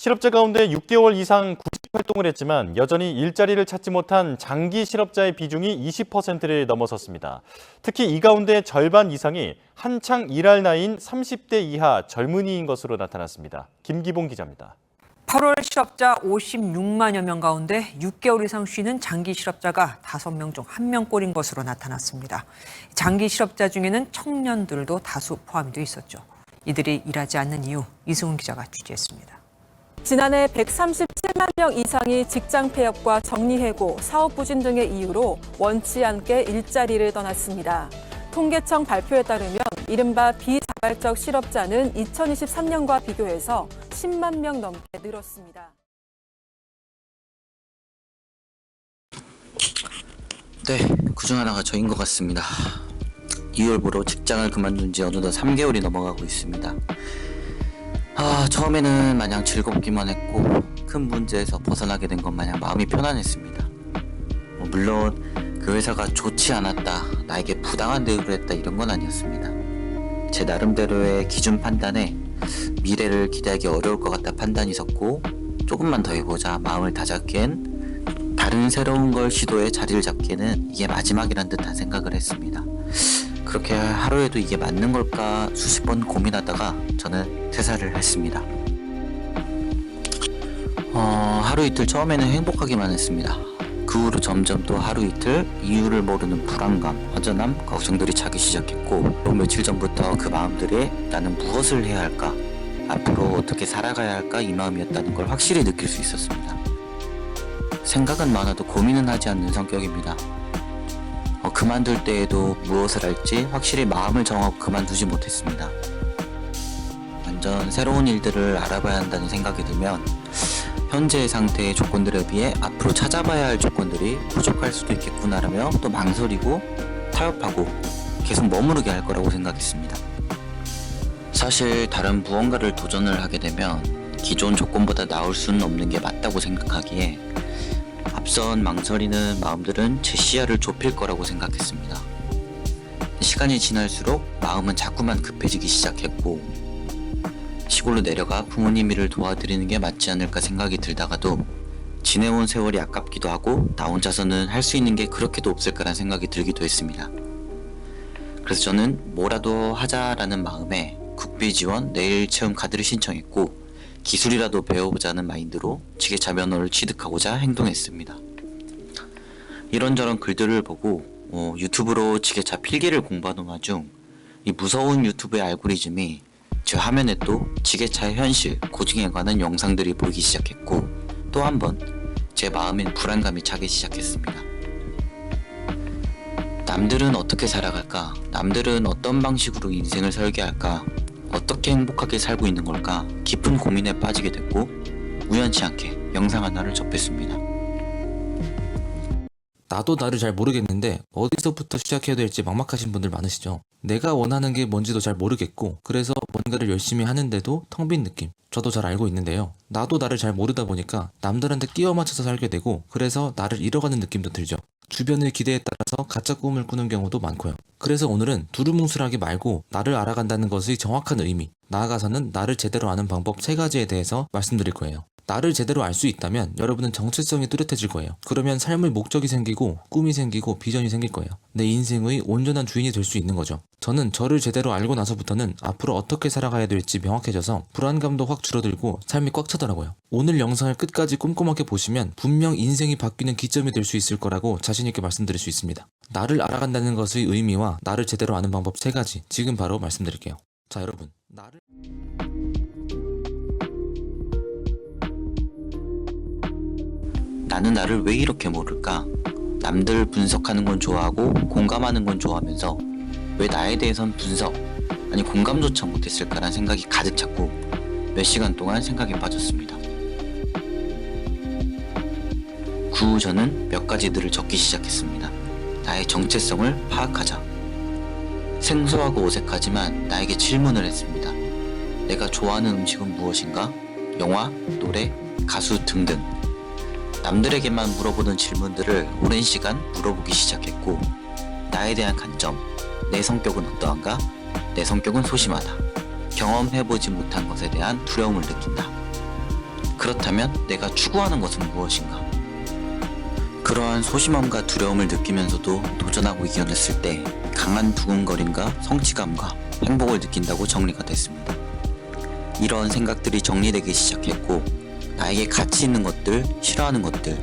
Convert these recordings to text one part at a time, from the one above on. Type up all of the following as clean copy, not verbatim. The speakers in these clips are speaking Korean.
실업자 가운데 6개월 이상 구직 활동을 했지만 여전히 일자리를 찾지 못한 장기 실업자의 비중이 20%를 넘어섰습니다. 특히 이 가운데 절반 이상이 한창 일할 나이인 30대 이하 젊은이인 것으로 나타났습니다. 김기봉 기자입니다. 8월 실업자 56만여 명 가운데 6개월 이상 쉬는 장기 실업자가 5명 중 1명꼴인 것으로 나타났습니다. 장기 실업자 중에는 청년들도 다수 포함이 돼 있었죠. 이들이 일하지 않는 이유, 이승훈 기자가 취재했습니다. 지난해 137만 명 이상이 직장 폐업과 정리해고, 사업 부진 등의 이유로 원치 않게 일자리를 떠났습니다. 통계청 발표에 따르면 이른바 비자발적 실업자는 2023년과 비교해서 10만 명 넘게 늘었습니다. 네, 그중 하나가 저인 것 같습니다. 2월부로 직장을 그만둔 지 어느덧 3개월이 넘어가고 있습니다. 처음에는 마냥 즐겁기만 했고 큰 문제에서 벗어나게 된 것 마냥 마음이 편안했습니다. 물론 그 회사가 좋지 않았다, 나에게 부당한 대우를 했다 이런 건 아니었습니다. 제 나름대로의 기준 판단에 미래를 기대하기 어려울 것 같다 판단이 섰고, 조금만 더 해보자 마음을 다잡기엔, 다른 새로운 걸 시도해 자리를 잡기에는 이게 마지막이란 듯한 생각을 했습니다. 그렇게 하루에도 이게 맞는 걸까 수십 번 고민하다가 저는 퇴사를 했습니다. 하루 이틀 처음에는 행복하기만 했습니다. 그 후로 점점 또 하루 이틀 이유를 모르는 불안감, 허전함, 걱정들이 차기 시작했고, 또 며칠 전부터 그 마음들이 나는 무엇을 해야 할까, 앞으로 어떻게 살아가야 할까 이 마음이었다는 걸 확실히 느낄 수 있었습니다. 생각은 많아도 고민은 하지 않는 성격입니다. 그만둘 때에도 무엇을 할지 확실히 마음을 정하고 그만두지 못했습니다. 완전 새로운 일들을 알아봐야 한다는 생각이 들면 현재의 상태의 조건들에 비해 앞으로 찾아봐야 할 조건들이 부족할 수도 있겠구나라며 또 망설이고 타협하고 계속 머무르게 할 거라고 생각했습니다. 사실 다른 무언가를 도전을 하게 되면 기존 조건보다 나을 수는 없는 게 맞다고 생각하기에 앞선 망설이는 마음들은 제 시야를 좁힐 거라고 생각했습니다. 시간이 지날수록 마음은 자꾸만 급해지기 시작했고, 시골로 내려가 부모님 일을 도와드리는 게 맞지 않을까 생각이 들다가도 지내온 세월이 아깝기도 하고 나 혼자서는 할 수 있는 게 그렇게도 없을까라는 생각이 들기도 했습니다. 그래서 저는 뭐라도 하자라는 마음에 국비 지원 내일 체험 카드를 신청했고, 기술이라도 배워보자는 마인드로 지게차 면허를 취득하고자 행동했습니다. 이런저런 글들을 보고 유튜브로 지게차 필기를 공부하던 와중 이 무서운 유튜브의 알고리즘이 제 화면에 또 지게차의 현실, 고증에 관한 영상들이 보이기 시작했고, 또 한 번 제 마음엔 불안감이 차기 시작했습니다. 남들은 어떻게 살아갈까? 남들은 어떤 방식으로 인생을 설계할까? 어떻게 행복하게 살고 있는 걸까? 깊은 고민에 빠지게 됐고, 우연치 않게 영상 하나를 접했습니다. 나도 나를 잘 모르겠는데 어디서부터 시작해야 될지 막막하신 분들 많으시죠? 내가 원하는 게 뭔지도 잘 모르겠고, 그래서 뭔가를 열심히 하는데도 텅 빈 느낌, 저도 잘 알고 있는데요. 나도 나를 잘 모르다 보니까 남들한테 끼워 맞춰서 살게 되고, 그래서 나를 잃어가는 느낌도 들죠. 주변의 기대에 따라서 가짜 꿈을 꾸는 경우도 많고요. 그래서 오늘은 두루뭉술하게 말고 나를 알아간다는 것의 정확한 의미, 나아가서는 나를 제대로 아는 방법 3가지에 대해서 말씀드릴 거예요. 나를 제대로 알 수 있다면 여러분은 정체성이 뚜렷해질 거예요. 그러면 삶의 목적이 생기고 꿈이 생기고 비전이 생길 거예요. 내 인생의 온전한 주인이 될 수 있는 거죠. 저는 저를 제대로 알고 나서부터는 앞으로 어떻게 살아가야 될지 명확해져서 불안감도 확 줄어들고 삶이 꽉 차더라고요. 오늘 영상을 끝까지 꼼꼼하게 보시면 분명 인생이 바뀌는 기점이 될 수 있을 거라고 자신있게 말씀드릴 수 있습니다. 나를 알아간다는 것의 의미와 나를 제대로 아는 방법 3가지 지금 바로 말씀드릴게요. 자, 여러분, 나는 나를 왜 이렇게 모를까? 남들 분석하는 건 좋아하고 공감하는 건 좋아하면서 왜 나에 대해선 분석, 아니 공감조차 못했을까라는 생각이 가득 찼고 몇 시간 동안 생각에 빠졌습니다. 그 후 저는 몇 가지들을 적기 시작했습니다. 나의 정체성을 파악하자. 생소하고 어색하지만 나에게 질문을 했습니다. 내가 좋아하는 음식은 무엇인가? 영화, 노래, 가수 등등. 남들에게만 물어보는 질문들을 오랜 시간 물어보기 시작했고, 나에 대한 관점, 내 성격은 어떠한가? 내 성격은 소심하다. 경험해보지 못한 것에 대한 두려움을 느낀다. 그렇다면 내가 추구하는 것은 무엇인가? 그러한 소심함과 두려움을 느끼면서도 도전하고 이겨냈을 때 강한 두근거림과 성취감과 행복을 느낀다고 정리가 됐습니다. 이러한 생각들이 정리되기 시작했고 나에게 가치 있는 것들, 싫어하는 것들,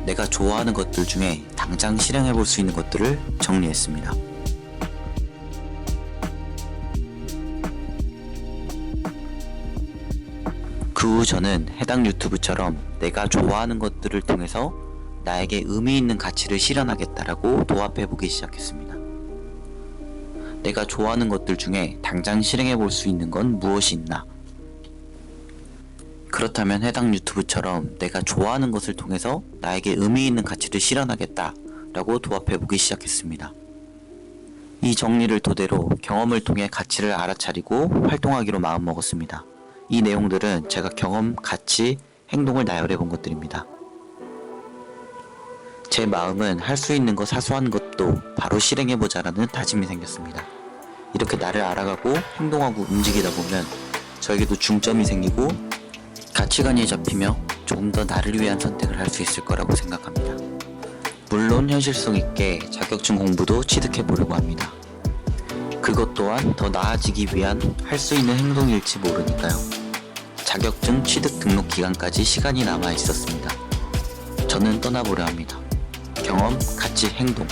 내가 좋아하는 것들 중에 당장 실행해 볼 수 있는 것들을 정리했습니다. 그 후 저는 해당 유튜브처럼 내가 좋아하는 것들을 통해서 나에게 의미 있는 가치를 실현하겠다라고 도합해 보기 시작했습니다. 내가 좋아하는 것들 중에 당장 실행해 볼 수 있는 건 무엇이 있나? 그렇다면 해당 유튜브처럼 내가 좋아하는 것을 통해서 나에게 의미 있는 가치를 실현하겠다라고 도합해 보기 시작했습니다. 이 정리를 토대로 경험을 통해 가치를 알아차리고 활동하기로 마음먹었습니다. 이 내용들은 제가 경험, 가치, 행동을 나열해 본 것들입니다. 제 마음은 할 수 있는 것 사소한 것도 바로 실행해보자라는 다짐이 생겼습니다. 이렇게 나를 알아가고 행동하고 움직이다 보면 저에게도 중점이 생기고 가치관이 잡히며 조금 더 나를 위한 선택을 할 수 있을 거라고 생각합니다. 물론 현실성 있게 자격증 공부도 취득해보려고 합니다. 그것 또한 더 나아지기 위한 할 수 있는 행동일지 모르니까요. 자격증 취득 등록 기간까지 시간이 남아 있었습니다. 저는 떠나보려 합니다. 경험, 가치, 행동.